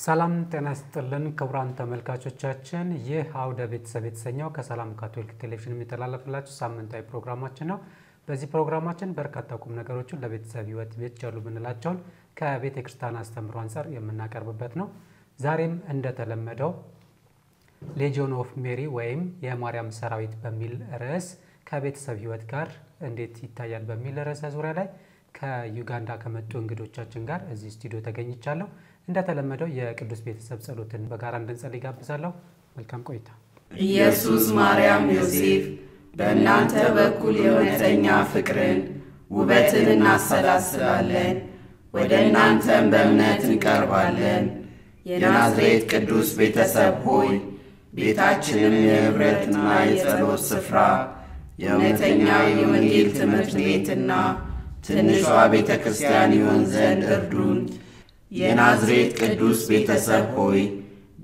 ሰላም ጤና ይስጥልን ክቡራን ተመልካቾቻችን ይህ አውደ ቤተሰብ የተሰኘው ከሰላም ካቶሊክ ቴሌቪዥን የሚተላለፍላችሁ ሳምንታዊ ፕሮግራማችን ነው። በዚህ ፕሮግራማችን በርካታ ቁም ነገሮችን ለቤተሰብ ህይወት ቤተቻሉ ብንላቸውን ከቤተ ክርስቲያን አስተምሮ አንፃር የምናቀርብበት ነው። ዛሬም እንደተለመደው ሌጂዮን ኦፍ ሜሪ ወይም የማርያም ሰራዊት በሚል ርዕስ ከቤተሰብ ህይወት ጋር እንዴት ይታያል በሚል ርዕስ ዙሪያ ላይ ከዩጋንዳ ከመጡ እንግዶቻችን ጋር እዚህ ስቱዲዮ ተገኝቻለሁ። እንደተለመደው የቅዱስ ቤተሰብ ጸሎትን በጋራ እንድንጸልይ ጋብዛለሁ። መልካም ቆይታ። ኢየሱስ ማርያም ዮሴፍ በእናንተ በኩል የእውነተኛ ፍቅርን ውበትን እናሰላስላለን፣ ወደ እናንተም በእምነት እንቀርባለን። የናዝሬት ቅዱስ ቤተሰብ ሆይ ቤታችንም የህብረትና የጸሎት ስፍራ የእውነተኛ የወንጌል ትምህርት ቤትና ትንሿ ቤተ ክርስቲያን ይሆን ዘንድ እርዱን። የናዝሬት ቅዱስ ቤተሰብ ሆይ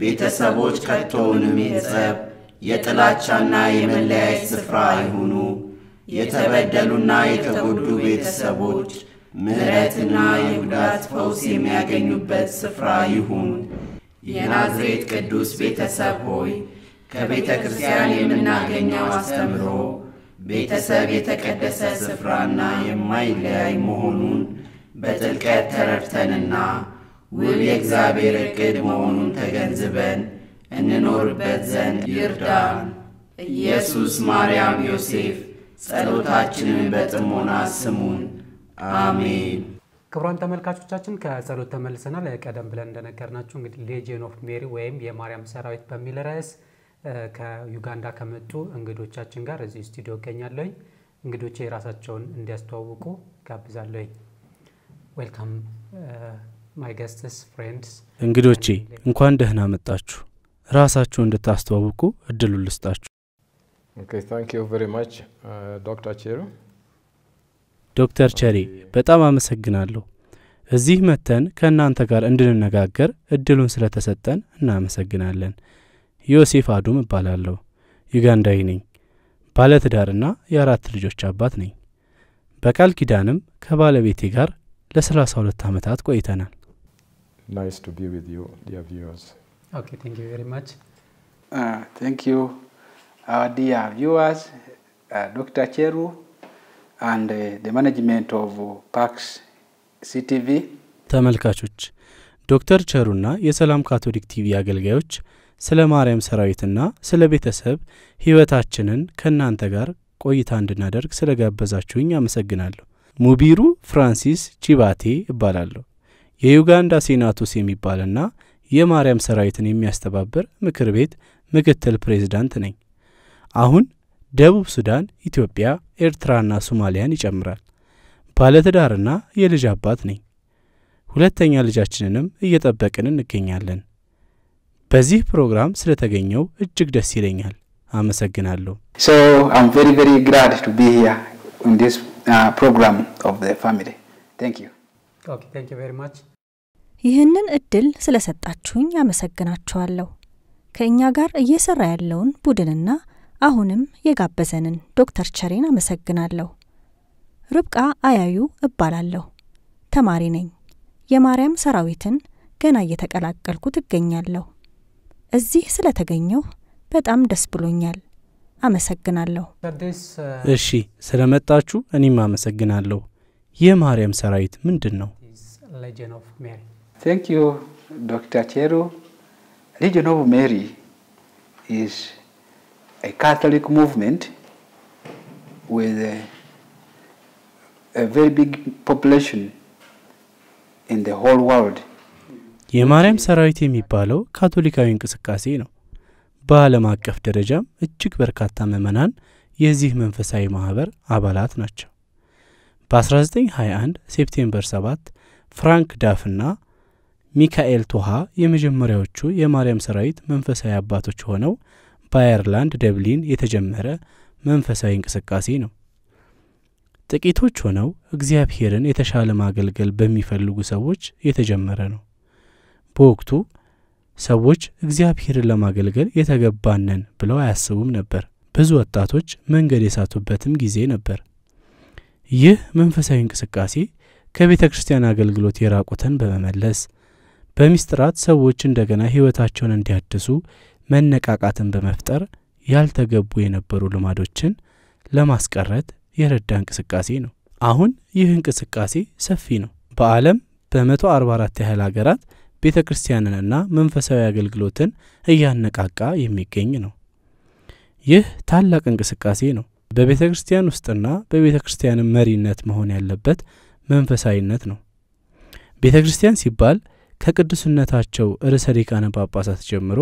ቤተሰቦች ከቶውንም የጸብ የጥላቻና የመለያየት ስፍራ ይሁኑ። የተበደሉና የተጎዱ ቤተሰቦች ምህረትና የጉዳት ፈውስ የሚያገኙበት ስፍራ ይሁን። የናዝሬት ቅዱስ ቤተሰብ ሆይ ከቤተ ክርስቲያን የምናገኘው አስተምሮ ቤተሰብ የተቀደሰ ስፍራና የማይለያይ መሆኑን በጥልቀት ተረድተንና ውብ የእግዚአብሔር ዕቅድ መሆኑን ተገንዝበን እንኖርበት ዘንድ ይርዳን። ኢየሱስ ማርያም ዮሴፍ ጸሎታችንን በጥሞና ስሙን። አሜን። ክቡራን ተመልካቾቻችን ከጸሎት ተመልሰናል። ቀደም ብለን እንደነገርናችሁ እንግዲህ ሌጂዮን ኦፍ ሜሪ ወይም የማርያም ሰራዊት በሚል ርዕስ ከዩጋንዳ ከመጡ እንግዶቻችን ጋር እዚህ ስቱዲዮ ገኛለሁ። እንግዶቼ ራሳቸውን እንዲያስተዋውቁ ጋብዛለሁ። ዌልካም ማይ ገስትስ ፍሬንድስ። እንግዶቼ እንኳን ደህና መጣችሁ። ራሳችሁን እንድታስተዋውቁ እድሉን ልስጣችሁ። Okay, thank you very much, Dr. Cheru. ዶክተር ቸሪ በጣም አመሰግናለሁ። እዚህ መተን ከእናንተ ጋር እንድንነጋገር እድሉን ስለተሰጠን እናመሰግናለን። ዮሴፍ አዱም እባላለሁ። ዩጋንዳዊ ነኝ። ባለትዳርና የአራት ልጆች አባት ነኝ። በቃል ኪዳንም ከባለቤቴ ጋር ለ32 ዓመታት ቆይተናል። Nice to be with you, dear viewers. Okay, thank you very much. Thank you, our dear viewers, Dr. Cheru and the management of Pax CTV. ተመልካቾች ዶክተር ቸሩና የሰላም ካቶሊክ ቲቪ አገልጋዮች ስለ ማርያም ሰራዊትና ስለ ቤተሰብ ህይወታችንን ከናንተ ጋር ቆይታ እንድናደርግ ስለጋበዛችሁኝ አመሰግናለሁ። ሙቢሩ ፍራንሲስ ቺባቴ እባላለሁ። የዩጋንዳ ሴናቱስ የሚባልና የማርያም ሰራዊትን የሚያስተባብር ምክር ቤት ምክትል ፕሬዝዳንት ነኝ። አሁን ደቡብ ሱዳን፣ ኢትዮጵያ፣ ኤርትራና ሶማሊያን ይጨምራል። ባለትዳርና የልጅ አባት ነኝ። ሁለተኛ ልጃችንንም እየጠበቅን እንገኛለን። በዚህ ፕሮግራም ስለተገኘው እጅግ ደስ ይለኛል። አመሰግናለሁ። So I'm very, very glad to be here in this program of the family. Thank you. Okay, thank you very much. ይህንን እድል ስለሰጣችሁኝ አመሰግናችኋለሁ። ከኛ ጋር እየሰራ ያለውን ቡድንና አሁንም የጋበዘንን ዶክተር ቸሬን አመሰግናለሁ። ርብቃ አያዩ እባላለሁ። ተማሪ ነኝ። የማርያም ሰራዊትን ገና እየተቀላቀልኩ እገኛለሁ። እዚህ ስለተገኘው በጣም ደስ ብሎኛል። አመሰግናለሁ። እሺ ስለመጣችሁ እኔም አመሰግናለሁ። የማርያም ሰራዊት ምንድነው? Legion of Mary. Thank you, Dr. Cheru. Legion of Mary is a Catholic movement with a very big population in the whole world. የማርያም ሰራዊት የሚባለው ካቶሊካዊ እንቅስቃሴ ነው። በዓለም አቀፍ ደረጃም እጅግ በርካታ ምዕመናን የዚህ መንፈሳዊ ማህበር አባላት ናቸው። በ1921 ሴፕቴምበር 7 ፍራንክ ዳፍና ሚካኤል ቶሃ የመጀመሪያዎቹ የማርያም ሰራዊት መንፈሳዊ አባቶች ሆነው በአየርላንድ ደብሊን የተጀመረ መንፈሳዊ እንቅስቃሴ ነው። ጥቂቶች ሆነው እግዚአብሔርን የተሻለ ማገልገል በሚፈልጉ ሰዎች የተጀመረ ነው። በወቅቱ ሰዎች እግዚአብሔርን ለማገልገል የተገባነን ብለው አያስቡም ነበር። ብዙ ወጣቶች መንገድ የሳቱበትም ጊዜ ነበር። ይህ መንፈሳዊ እንቅስቃሴ ከቤተ ክርስቲያን አገልግሎት የራቁትን በመመለስ በሚስጥራት ሰዎች እንደገና ህይወታቸውን እንዲያድሱ መነቃቃትን በመፍጠር ያልተገቡ የነበሩ ልማዶችን ለማስቀረት የረዳ እንቅስቃሴ ነው። አሁን ይህ እንቅስቃሴ ሰፊ ነው። በዓለም በ144 ያህል ሀገራት ቤተክርስቲያንንና መንፈሳዊ አገልግሎትን እያነቃቃ የሚገኝ ነው። ይህ ታላቅ እንቅስቃሴ ነው። በቤተክርስቲያን ውስጥና በቤተክርስቲያን መሪነት መሆን ያለበት መንፈሳዊነት ነው። ቤተክርስቲያን ሲባል ከቅዱስነታቸው ርዕሰ ሊቃነ ጳጳሳት ጀምሮ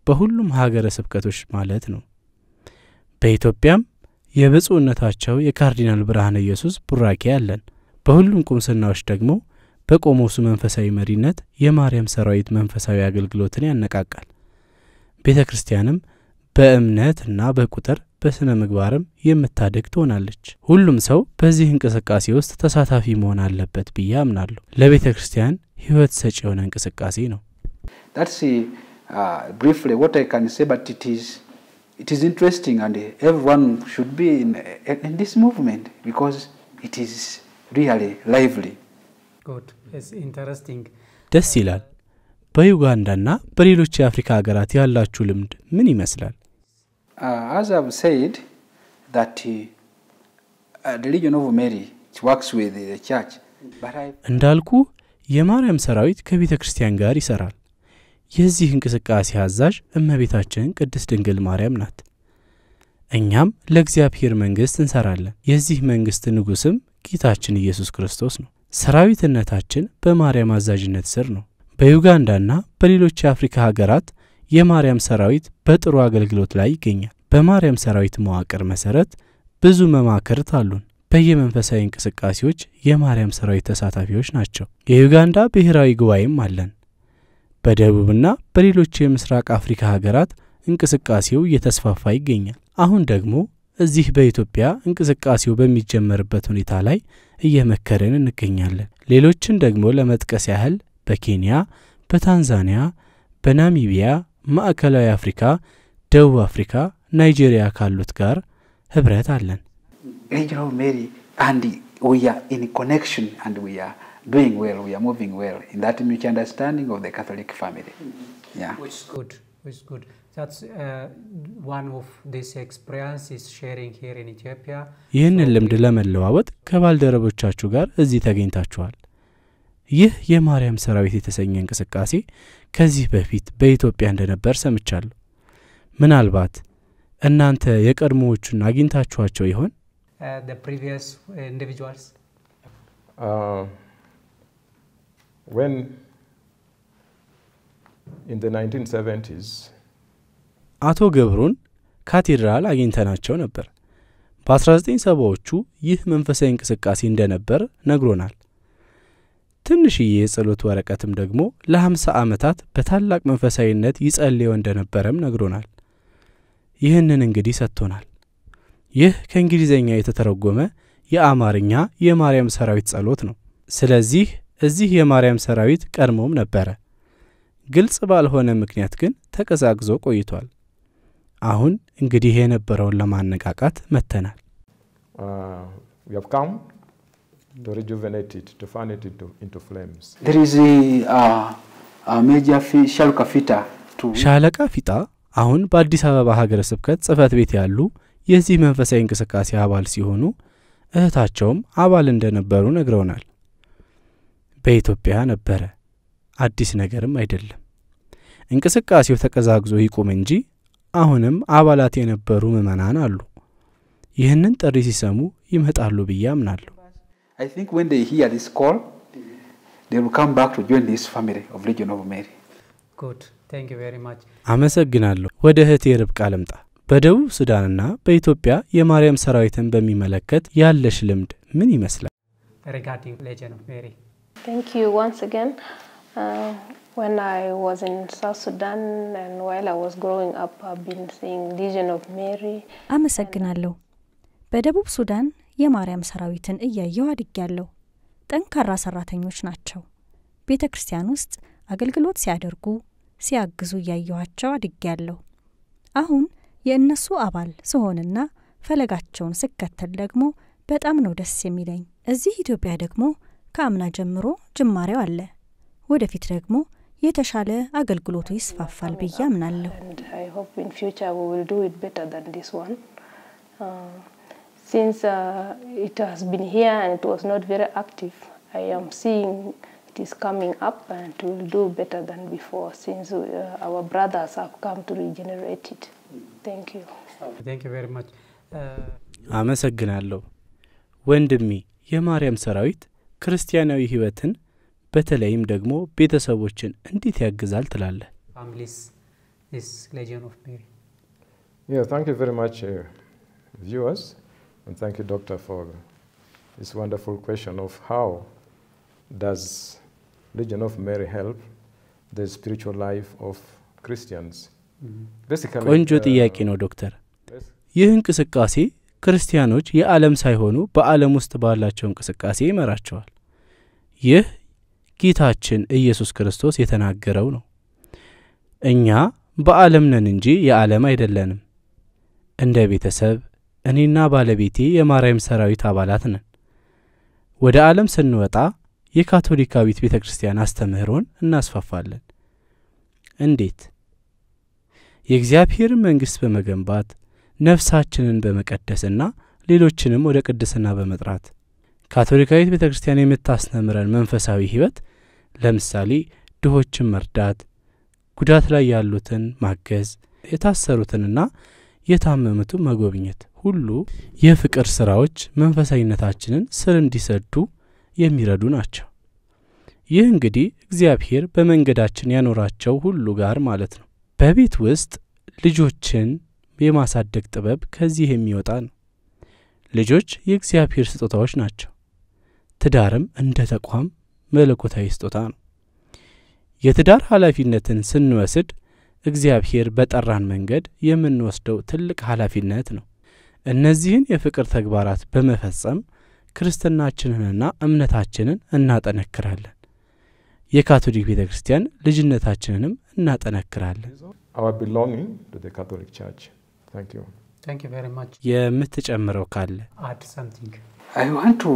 በሁሉም ሀገረ ስብከቶች ማለት ነው። በኢትዮጵያም የብፁዕነታቸው የካርዲናል ብርሃነ ኢየሱስ ቡራኬ አለን። በሁሉም ቁምስናዎች ደግሞ በቆሞሱ መንፈሳዊ መሪነት የማርያም ሰራዊት መንፈሳዊ አገልግሎትን ያነቃቃል። ቤተክርስቲያንም በእምነትና በቁጥር በስነ ምግባርም የምታደግ ትሆናለች። ሁሉም ሰው በዚህ እንቅስቃሴ ውስጥ ተሳታፊ መሆን አለበት ብዬ አምናለሁ። ለቤተክርስቲያን ህይወት ሰጪ የሆነ እንቅስቃሴ ነው። That's briefly what I can say, but it is interesting, and everyone should be in this movement because it is really lively. Good. It's interesting. ደስ ይላል። በዩጋንዳና በሌሎች የአፍሪካ ሀገራት ያላችሁ ልምድ ምን ይመስላል? As I've said that the Legion of Mary works with the church, but እንዳልኩ የማርያም ሰራዊት ከቤተክርስቲያን ጋር ይሰራል። የዚህ እንቅስቃሴ አዛዥ እመቤታችን ቅድስት ድንግል ማርያም ናት። እኛም ለእግዚአብሔር መንግስት እንሰራለን። የዚህ መንግስት ንጉስም ጌታችን ኢየሱስ ክርስቶስ ነው። ሰራዊትነታችን በማርያም አዛዥነት ስር ነው። በዩጋንዳና በሌሎች የአፍሪካ ሀገራት የማርያም ሰራዊት በጥሩ አገልግሎት ላይ ይገኛል። በማርያም ሰራዊት መዋቅር መሰረት ብዙ መማክርት አሉን። በየመንፈሳዊ እንቅስቃሴዎች የማርያም ሰራዊት ተሳታፊዎች ናቸው። የዩጋንዳ ብሔራዊ ጉባኤም አለን። በደቡብና በሌሎች የምስራቅ አፍሪካ ሀገራት እንቅስቃሴው እየተስፋፋ ይገኛል። አሁን ደግሞ እዚህ በኢትዮጵያ እንቅስቃሴው በሚጀመርበት ሁኔታ ላይ እየመከረን እንገኛለን። ሌሎችን ደግሞ ለመጥቀስ ያህል በኬንያ፣ በታንዛኒያ፣ በናሚቢያ፣ ማዕከላዊ አፍሪካ፣ ደቡብ አፍሪካ፣ ናይጄሪያ ካሉት ጋር ህብረት አለን። Angel of Mary, and we are in connection, and we are doing well, we are moving well in that mutual understanding of the Catholic family. Yeah. Which is good. Which is good. That's one of these experiences sharing here in Ethiopia. ይህንን ልምድ ለመለዋወጥ ከባልደረቦቻችሁ ጋር እዚህ ተገኝታችኋል። ይህ የማርያም ሰራዊት የተሰኘ እንቅስቃሴ ከዚህ በፊት በኢትዮጵያ እንደነበር ሰምቻለሁ። ምናልባት እናንተ የቀድሞዎቹን አግኝታችኋቸው ይሆን? The previous individuals. When in the 1970s, አቶ ገብሩን ካቴድራል አግኝተናቸው ነበር። በ1970ዎቹ ይህ መንፈሳዊ እንቅስቃሴ እንደነበር ነግሮናል። ትንሽዬ የጸሎት ወረቀትም ደግሞ ለ50 ዓመታት በታላቅ መንፈሳዊነት ይጸልዩ እንደነበረም ነግሮናል። ይህንን እንግዲህ ሰጥቶናል። ይህ ከእንግሊዘኛ የተተረጎመ የአማርኛ የማርያም ሰራዊት ጸሎት ነው። ስለዚህ እዚህ የማርያም ሰራዊት ቀድሞም ነበረ። ግልጽ ባልሆነ ምክንያት ግን ተቀዛቅዞ ቆይቷል። አሁን እንግዲህ የነበረውን ለማነቃቃት መተናል። we have come to rejuvenate it, to fan it into flames. There is a major Shaluka Fita to ሻለቃ ፊጣ አሁን በአዲስ አበባ ሀገረ ስብከት ጽፈት ቤት ያሉ የዚህ መንፈሳዊ እንቅስቃሴ አባል ሲሆኑ እህታቸውም አባል እንደነበሩ ነግረውናል። በኢትዮጵያ ነበረ፣ አዲስ ነገርም አይደለም። እንቅስቃሴው ተቀዛቅዞ ይቆም እንጂ አሁንም አባላት የነበሩ ምዕመናን አሉ። ይህንን ጥሪ ሲሰሙ ይመጣሉ ብዬ አምናለሁ። I think when they hear this call, they will come back to join this family of Legion of Mary. Good. Thank you very much. አመሰግናለሁ። ወደ እህቴ ርብቃ ልምጣ። በደቡብ ሱዳንና በኢትዮጵያ የማርያም ሰራዊትን በሚመለከት ያለሽ ልምድ ምን ይመስላል? Regarding Legion of Mary. Thank you once again. When I was in South Sudan and while I was growing up, I've been seeing Legion of Mary. አመሰግናለሁ። በደቡብ ሱዳን የማርያም ሰራዊትን እያየሁ አድጌያለሁ። ጠንካራ ሰራተኞች ናቸው። ቤተክርስቲያን ውስጥ አገልግሎት ሲያደርጉ ሲያግዙ እያየኋቸው አድጌያለሁ። አሁን የእነሱ አባል ስሆንና ፈለጋቸውን ስከተል ደግሞ በጣም ነው ደስ የሚለኝ። እዚህ ኢትዮጵያ ደግሞ ከአምና ጀምሮ ጅማሬው አለ። ወደፊት ደግሞ የተሻለ አገልግሎቱ ይስፋፋል ብዬ አምናለሁ። And I hope in future we will do it better than this one. Since it has been here and it was not very active, I am seeing it is coming up and it will do better than before since our brothers have come to regenerate it. Thank you. Thank you very much. አመሰግናለሁ። ወንድሜ የማርያም ሰራዊት ክርስቲያናዊ ህይወትን በተለይም ደግሞ ቤተሰቦችን እንዴት ያግዛል ትላለህ? Families is Legion of Mary. Yeah, thank you very much, viewers, and thank you, Doctor, for this wonderful question of how does Legion of Mary help the spiritual life of Christians? Basically, ቆንጆ ጥያቄ ነው ዶክተር። ይህ እንቅስቃሴ ክርስቲያኖች የዓለም ሳይሆኑ በዓለም ውስጥ ባላቸው እንቅስቃሴ ይመራቸዋል። ይህ ጌታችን ኢየሱስ ክርስቶስ የተናገረው ነው። እኛ በዓለም ነን እንጂ የዓለም አይደለንም። እንደ ቤተሰብ እኔና ባለቤቴ የማርያም ሰራዊት አባላት ነን። ወደ ዓለም ስንወጣ የካቶሊካዊት ቤተክርስቲያን አስተምህሮን እናስፋፋለን። እንዴት? የእግዚአብሔር መንግስት በመገንባት ነፍሳችንን በመቀደስና ሌሎችንም ወደ ቅድስና በመጥራት ካቶሊካዊት ቤተክርስቲያን የምታስተምረን መንፈሳዊ ህይወት ለምሳሌ ድሆችን መርዳት፣ ጉዳት ላይ ያሉትን ማገዝ፣ የታሰሩትንና የታመሙትን መጎብኘት ሁሉ የፍቅር ስራዎች መንፈሳዊነታችንን ስር እንዲሰዱ የሚረዱ ናቸው። ይህ እንግዲህ እግዚአብሔር በመንገዳችን ያኖራቸው ሁሉ ጋር ማለት ነው። በቤት ውስጥ ልጆችን የማሳደግ ጥበብ ከዚህ የሚወጣ ነው። ልጆች የእግዚአብሔር ስጦታዎች ናቸው። ትዳርም እንደ ተቋም መለኮታዊ ስጦታ ነው። የትዳር ኃላፊነትን ስንወስድ እግዚአብሔር በጠራን መንገድ የምንወስደው ትልቅ ኃላፊነት ነው። እነዚህን የፍቅር ተግባራት በመፈጸም ክርስትናችንንና እምነታችንን እናጠነክራለን። የካቶሊክ ቤተክርስቲያን ልጅነታችንንም እናጠነክራለን። our belonging to the Catholic Church. Thank you. Thank you very much. የምትጨምረው ካለ? Add something. I want to,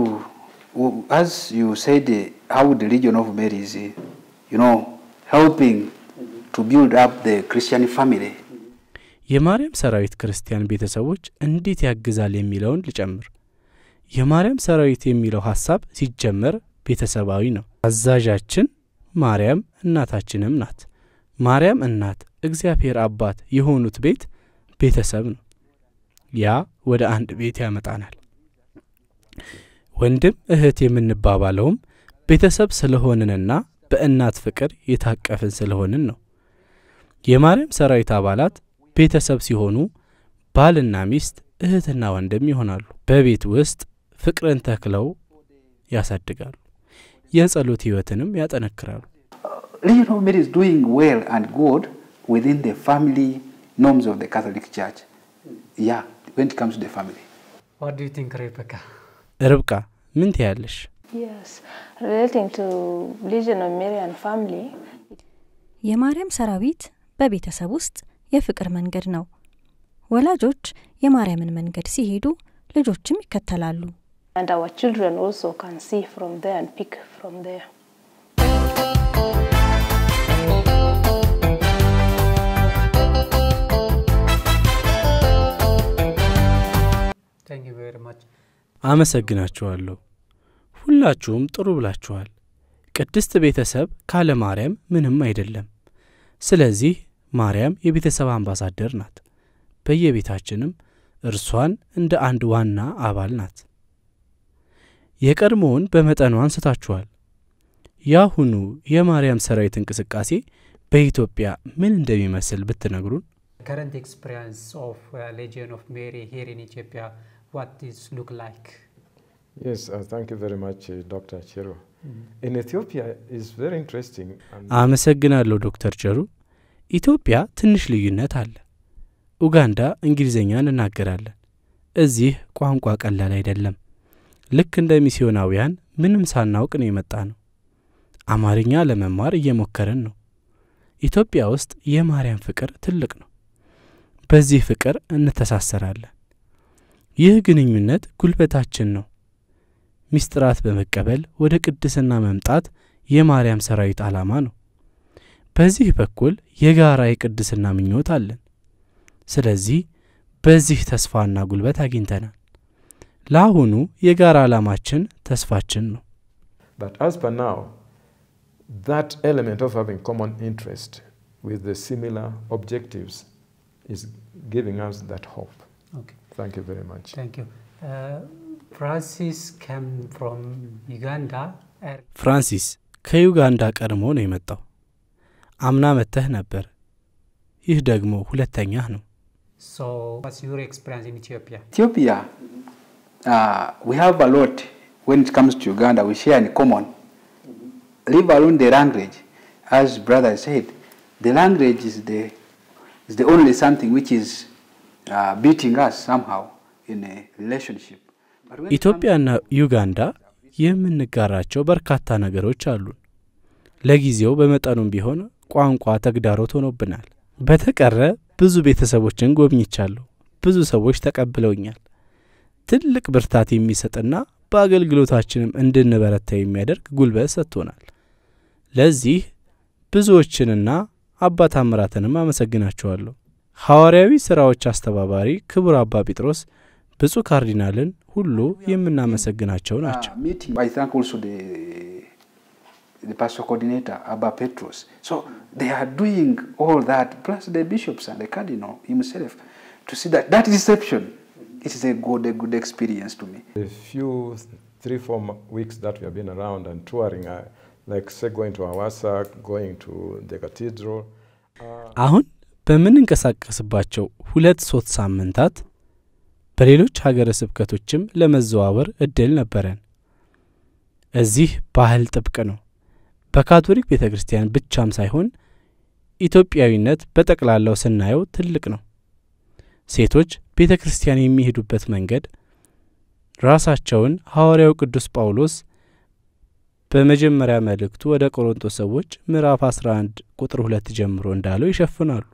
as you said, how the Legion of Mary is, helping to build up the Christian family. የማርያም ሰራዊት ክርስቲያን ቤተሰቦች እንዴት ያግዛል የሚለውን ልጨምር። የማርያም ሰራዊት የሚለው ሐሳብ ሲጀመር ቤተሰባዊ ነው። አዛዣችን ማርያም እናታችንም ናት። ማርያም እናት እግዚአብሔር አባት የሆኑት ቤተሰብ ነው። ያ ወደ አንድ ቤት ያመጣናል። ወንድም እህት የምንባባለውም ቤተሰብ ስለሆነንና በእናት ፍቅር የታቀፈን ስለሆነን ነው። የማርያም ሰራዊት አባላት ቤተሰብ ሲሆኑ ባልና ሚስት እህትና ወንድም ይሆናሉ። በቤት ውስጥ ፍቅርን ተክለው ያሳድጋሉ። የጸሎት ህይወትንም ያጠነክራሉ። Legion of Mary is doing well and good within the family norms of the Catholic Church. Yeah, when it comes to the family. What do you think, Rebecca? ርብቃ ምን ትያለሽ? Yes, relating to Legion of Mary and family. የማርያም ሰራዊት በቤተሰብ ውስጥ የፍቅር መንገድ ነው። ወላጆች የማርያምን መንገድ ሲሄዱ ልጆችም ይከተላሉ። And our children also can see from there and pick from there. Thank you very much. አመሰግናችኋለሁ። ሁላችሁም ጥሩ ብላችኋል። ቅድስት ቤተሰብ ካለ ማርያም ምንም አይደለም። ስለዚህ ማርያም የቤተሰብ አምባሳደር ናት። በየቤታችንም እርሷን እንደ አንድ ዋና አባል ናት። የቀድሞውን በመጠኑ አንስታችኋል። ያሁኑ የማርያም ሰራዊት እንቅስቃሴ በኢትዮጵያ ምን እንደሚመስል ብትነግሩን? Current experience of Legion of Mary here in Ethiopia, what does it look like? Yes, thank you very much, Dr. Chero. In Ethiopia is very interesting. አመሰግናለሁ ዶክተር ቸሩ። ኢትዮጵያ ትንሽ ልዩነት አለ። ኡጋንዳ እንግሊዘኛን እናገራለን። እዚህ ቋንቋ ቀላል አይደለም። ልክ እንደ ሚስዮናውያን ምንም ሳናውቅ ነው የመጣነው። አማርኛ ለመማር እየሞከረን ነው። ኢትዮጵያ ውስጥ የማርያም ፍቅር ትልቅ ነው። በዚህ ፍቅር እንተሳሰራለን። ይህ ግንኙነት ጉልበታችን ነው። ሚስጥራት በመቀበል ወደ ቅድስና መምጣት የማርያም ሰራዊት ዓላማ ነው። በዚህ በኩል የጋራ የቅድስና ምኞት አለን። ስለዚህ በዚህ ተስፋና ጉልበት አግኝተናል። ለአሁኑ የጋራ ዓላማችን ተስፋችን ነው። But as per now, that element of having common interest with the similar objectives is giving us that hope. Okay. Thank you very much. Thank you. Francis came from Uganda. ፍራንሲስ ከዩጋንዳ ቀድሞ ነው የመጣው። አምና መጥተህ ነበር። ይህ ደግሞ ሁለተኛህ ነው። So, what's your experience in Ethiopia? Ethiopia, we have a lot when it comes to Uganda. We share in common. Leave alone the language, as brother said, the language is the only something which is beating us somehow in a relationship. ኢትዮጵያና ዩጋንዳ የምንጋራቸው በርካታ ነገሮች አሉን። ለጊዜው በመጠኑም ቢሆን ቋንቋ ተግዳሮት ሆኖብናል። በተቀረ ብዙ ቤተሰቦችን ጎብኝቻለሁ። ብዙ ሰዎች ተቀብለውኛል። ትልቅ ብርታት የሚሰጥና በአገልግሎታችንም እንድንበረታ የሚያደርግ ጉልበት ሰጥቶናል። ለዚህ ብዙዎችንና አባ ታምራትንም አመሰግናቸዋለሁ። ሐዋርያዊ ሥራዎች አስተባባሪ ክቡር አባ ጴጥሮስ ብፁዕ ካርዲናልን ሁሉ የምናመሰግናቸው ናቸው። I thank also the pastoral coordinator, Abba Petros. So they are doing all that, plus the bishops and the cardinal himself, to see that reception. It is a good experience to me. The few 3-4 weeks that we have been around and touring, like say going to Hawassa, going to the cathedral. አሁን በምንንቀሳቀስባቸው 2-3 ሳምንታት በሌሎች ሀገረ ስብከቶችም ለመዘዋወር እድል ነበረን። እዚህ ባህል ጥብቅ ነው። በካቶሊክ ቤተክርስቲያን ብቻም ሳይሆን ኢትዮጵያዊነት በጠቅላላው ስናየው ትልቅ ነው። ሴቶች ቤተክርስቲያን የሚሄዱበት መንገድ ራሳቸውን ሐዋርያው ቅዱስ ጳውሎስ በመጀመሪያ መልእክቱ ወደ ቆሮንቶስ ሰዎች ምዕራፍ 11 ቁጥር 2 ጀምሮ እንዳለው ይሸፍናሉ።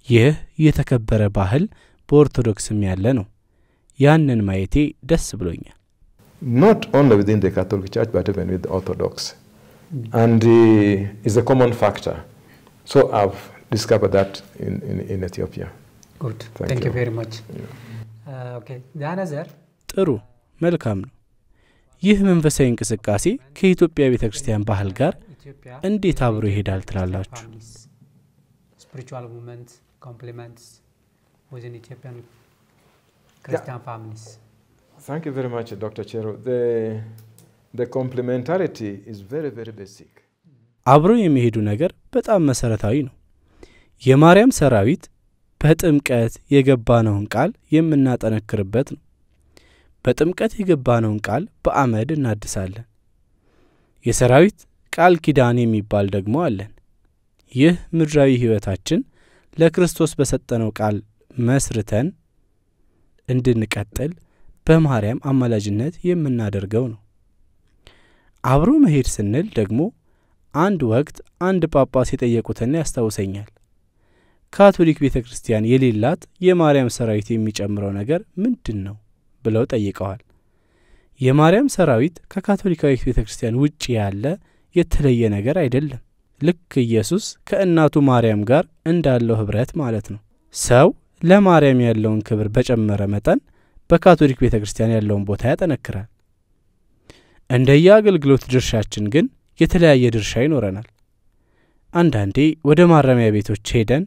ይህ የተከበረ ባህል በኦርቶዶክስም ያለ ነው። ያንን ማየቴ ደስ ብሎኛል። Not only within the Catholic Church, but even with the Orthodox. And is a common factor. So I've discovered that in Ethiopia. Good. Thank you very much. Okay. The another. ጥሩ መልካም ነው። ይህ መንፈሳዊ እንቅስቃሴ ከኢትዮጵያ ቤተክርስቲያን ባህል ጋር እንዴት አብሮ ይሄዳል ትላላችሁ? Spiritual movement complements within Ethiopian Christian families. Thank you very much, Dr. Chero. The complementarity is very, very basic. አብሮ የሚሄዱ ነገር በጣም መሰረታዊ ነው። የማርያም ሰራዊት በጥምቀት የገባነውን ቃል የምናጠነክርበት ነው። በጥምቀት የገባነውን ቃል በአመድ እናድሳለን። የሰራዊት ቃል ኪዳን የሚባል ደግሞ አለን። ይህ ምድራዊ ህይወታችን ለክርስቶስ በሰጠነው ቃል መስርተን እንድንቀጥል በማርያም አማላጅነት የምናደርገው ነው። አብሮ መሄድ ስንል ደግሞ አንድ ወቅት አንድ ጳጳስ የጠየቁትን ያስታውሰኛል። ካቶሊክ ቤተክርስቲያን የሌላት የማርያም ሰራዊት የሚጨምረው ነገር ምንድነው ብለው ጠይቀዋል። የማርያም ሰራዊት ከካቶሊካዊት ቤተክርስቲያን ውጪ ያለ የተለየ ነገር አይደለም። ልክ ኢየሱስ ከእናቱ ማርያም ጋር እንዳለው ህብረት ማለት ነው። ሰው ለማርያም ያለውን ክብር በጨመረ መጠን በካቶሊክ ቤተክርስቲያን ያለውን ቦታ ያጠነክራል። እንደየ አገልግሎት ድርሻችን ግን የተለያየ ድርሻ ይኖረናል። አንዳንዴ ወደ ማረሚያ ቤቶች ሄደን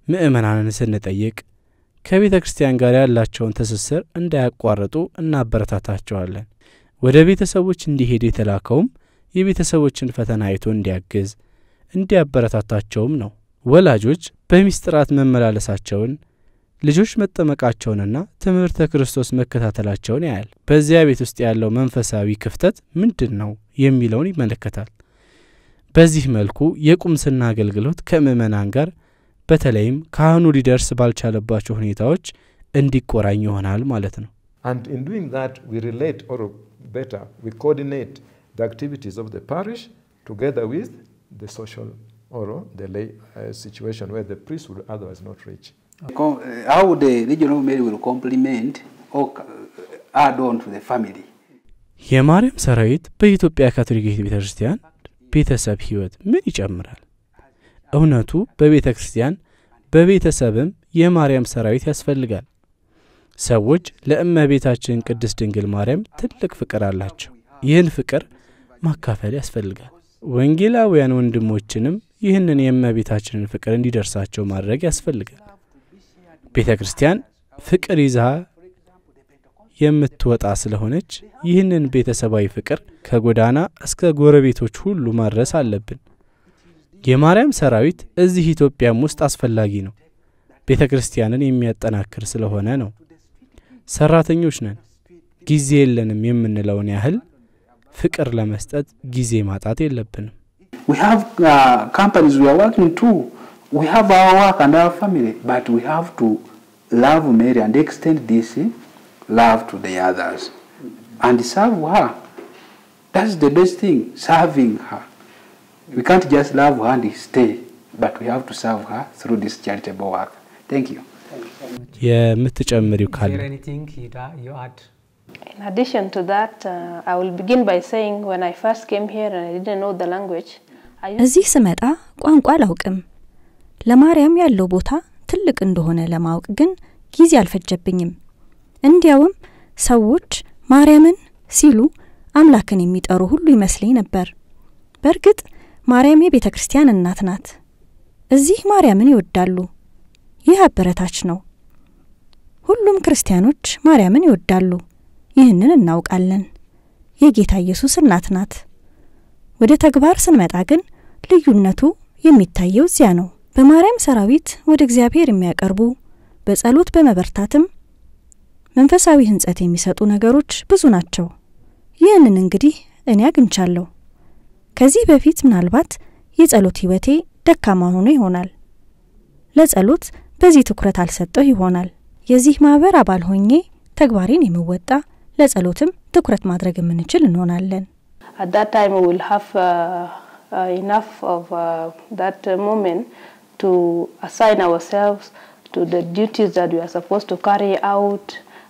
ምእመናንን ስንጠይቅ ከቤተክርስቲያን ጋር ያላቸውን ትስስር እንዳያቋርጡ እናበረታታቸዋለን። ወደ ቤተሰቦች እንዲሄድ የተላከውም የቤተሰቦችን ፈተና አይቶ እንዲያግዝ እንዲያበረታታቸውም ነው። ወላጆች በሚስጥራት መመላለሳቸውን ልጆች መጠመቃቸውንና ትምህርተ ክርስቶስ መከታተላቸውን ያያል። በዚያ ቤት ውስጥ ያለው መንፈሳዊ ክፍተት ምንድነው የሚለውን ይመለከታል። በዚህ መልኩ የቁምስና አገልግሎት ከምእመናን ጋር በተለይም ካህኑ ሊደርስ ባልቻለባቸው ሁኔታዎች እንዲቆራኝ ይሆናል ማለት ነው። And in doing that we relate, or better we coordinate the activities of the parish together with the social or the lay situation where the priest would otherwise not reach. How the regional Mary will complement or add on to the family. የማርያም ሰራዊት በኢትዮጵያ ካቶሊክ ቤተክርስቲያን ቤተሰብ ህይወት ምን ይጨምራል? እውነቱ በቤተ ክርስቲያን በቤተሰብም የማርያም ሰራዊት ያስፈልጋል። ሰዎች ለእመቤታችን ቅድስት ድንግል ማርያም ትልቅ ፍቅር አላቸው። ይህን ፍቅር ማካፈል ያስፈልጋል። ወንጌላውያን ወንድሞችንም ይህንን የእመቤታችንን ፍቅር እንዲደርሳቸው ማድረግ ያስፈልጋል። ቤተ ክርስቲያን ፍቅር ይዛ የምትወጣ ስለሆነች ይህንን ቤተሰባዊ ፍቅር ከጎዳና እስከ ጎረቤቶች ሁሉ ማድረስ አለብን። የማርያም ሰራዊት እዚህ ኢትዮጵያም ውስጥ አስፈላጊ ነው። ቤተ ክርስቲያንን የሚያጠናክር ስለሆነ ነው። ሰራተኞች ነን። ጊዜ የለንም የምንለውን ያህል ፍቅር ለመስጠት ጊዜ ማጣት የለብንም። We have companies we are working to. We have our work and our family, but we have to love Mary and extend this love to the others and serve her. That's the best thing, serving her. We can't just love her and stay, but we have to serve her through this charitable work. Thank you. የምትጨምሪው ካለ? anything you add? In addition to that, I will begin by saying when I first came here and I didn't know the language. እዚህ ስመጣ ቋንቋ አላውቅም። ለማርያም ያለው ቦታ ትልቅ እንደሆነ ለማወቅ ግን ጊዜ አልፈጀብኝም። እንዲያውም ሰዎች ማርያምን ሲሉ አምላክን የሚጠሩ ሁሉ ይመስለኝ ነበር። በርግጥ ማርያም የቤተ ክርስቲያን እናት ናት። እዚህ ማርያምን ይወዳሉ። ይህ አበረታች ነው። ሁሉም ክርስቲያኖች ማርያምን ይወዳሉ። ይህንን እናውቃለን። የጌታ ኢየሱስ እናት ናት። ወደ ተግባር ስንመጣ ግን ልዩነቱ የሚታየው እዚያ ነው። በማርያም ሰራዊት ወደ እግዚአብሔር የሚያቀርቡ በጸሎት በመበርታትም መንፈሳዊ ህንጸት የሚሰጡ ነገሮች ብዙ ናቸው። ይህንን እንግዲህ እኔ አግኝቻለሁ። ከዚህ በፊት ምናልባት የጸሎት ህይወቴ ደካማ ሆኖ ይሆናል። ለጸሎት በዚህ ትኩረት አልሰጠው ይሆናል። የዚህ ማህበር አባል ሆኜ ተግባሬን የምወጣ ለጸሎትም ትኩረት ማድረግ የምንችል እንሆናለን። At that time we will have enough of that moment to assign ourselves to the duties that we are supposed to carry out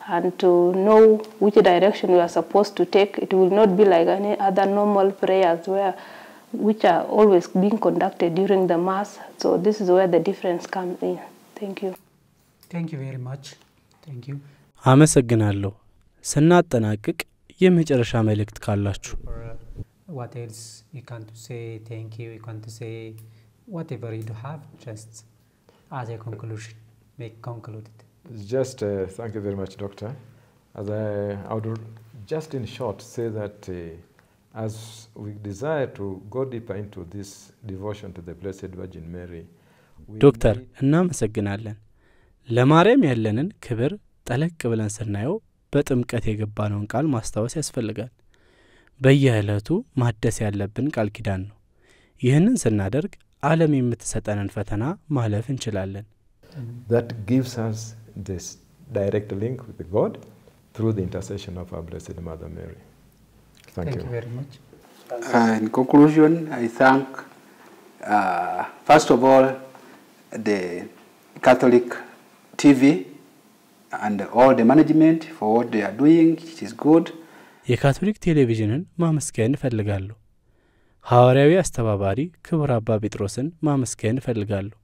and to know which direction we are supposed to take. It will not be like any other normal prayers which are always being conducted during the Mass. So this is where the difference comes in. Thank you. Thank you very much. Thank you. አመሰግናለሁ። ስናጠናቅቅ የመጨረሻ መልእክት ካላችሁ? What else you can to say? Thank you. You can to say whatever you do have, just as a conclusion, make concluded. Just thank you very much, Doctor. As I would just in short say that as we desire to go deeper into this devotion to the Blessed Virgin Mary, ዶክተር እናመሰግናለን። ለማርያም ያለንን ክብር ጠለቅ ብለን ስናየው በጥምቀት የገባነውን ቃል ማስታወስ ያስፈልጋል። በየዕለቱ ማደስ ያለብን ቃል ኪዳን ነው። ይህንን ስናደርግ ዓለም የምትሰጠንን ፈተና ማለፍ እንችላለን። That gives us this direct link with God through the intercession of our Blessed Mother Mary. Thank you very much. In conclusion, I thank first of all the Catholic TV and all the management for what they are doing. It is good. የካቶሊክ ቴሌቪዥንን ማመስገን እፈልጋለሁ። ሐዋርያዊ አስተባባሪ ክቡር አባ ጴጥሮስን ማመስገን እፈልጋለሁ።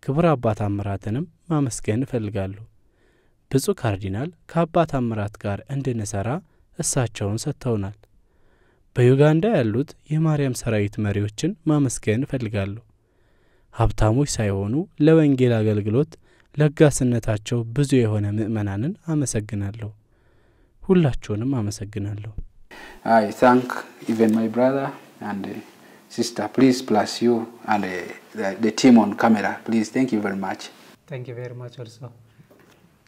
ክቡር አባ ታምራትንም ማመስገን እፈልጋለሁ። ብፁዕ ካርዲናል ከአባ ታምራት ጋር እንድንሰራ እሳቸውን ሰጥተውናል። በዩጋንዳ ያሉት የማርያም ሰራዊት መሪዎችን ማመስገን እፈልጋለሁ። ሀብታሞች ሳይሆኑ ለወንጌል አገልግሎት ለጋስነታቸው ብዙ የሆነ ምእመናንን አመሰግናለሁ። ሁላችሁንም አመሰግናለሁ። I thank even my brother and sister, please, plus you and the team on camera. Please, thank you very much. Thank you very much also.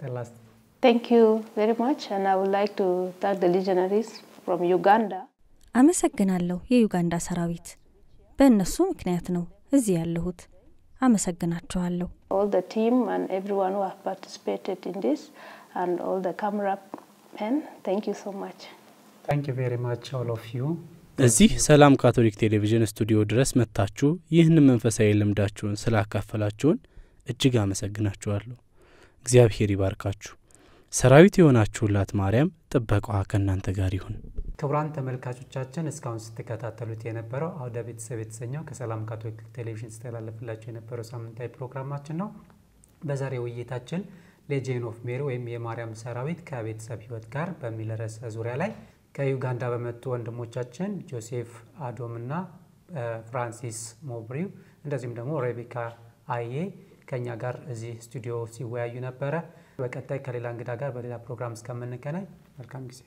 The last. Thank you very much, and I would like to thank the legionaries from Uganda. አመሰግናለሁ የዩጋንዳ ሰራዊት። በእነሱ ምክንያት ነው እዚህ ያለሁት። አመሰግናቸዋለሁ። All the team and everyone who have participated in this and all the camera men, thank you so much. Thank you very much all of you. እዚህ ሰላም ካቶሊክ ቴሌቪዥን ስቱዲዮ ድረስ መጣችሁ ይህንን መንፈሳዊ ልምዳችሁን ስላካፈላችሁን እጅግ አመሰግናችኋለሁ። እግዚአብሔር ይባርካችሁ። ሰራዊት የሆናችሁላት ማርያም ጥበቃዋ ከእናንተ ጋር ይሁን። ክቡራን ተመልካቾቻችን እስካሁን ስትከታተሉት የነበረው አውደ ቤተሰብ የተሰኘው ከሰላም ካቶሊክ ቴሌቪዥን ስተላለፍላችሁ የነበረው ሳምንታዊ ፕሮግራማችን ነው። በዛሬው ውይይታችን ሌጂየን ኦፍ ሜሪ ወይም የማርያም ሰራዊት ከቤተሰብ ህይወት ጋር በሚል ርዕስ ዙሪያ ላይ ከዩጋንዳ በመጡ ወንድሞቻችን ጆሴፍ አዶምና ፍራንሲስ ሞብሪው እንደዚሁም ደግሞ ሬቤካ አዬ ከኛ ጋር እዚህ ስቱዲዮ ሲወያዩ ነበረ። በቀጣይ ከሌላ እንግዳ ጋር በሌላ ፕሮግራም እስከምንገናኝ መልካም ጊዜ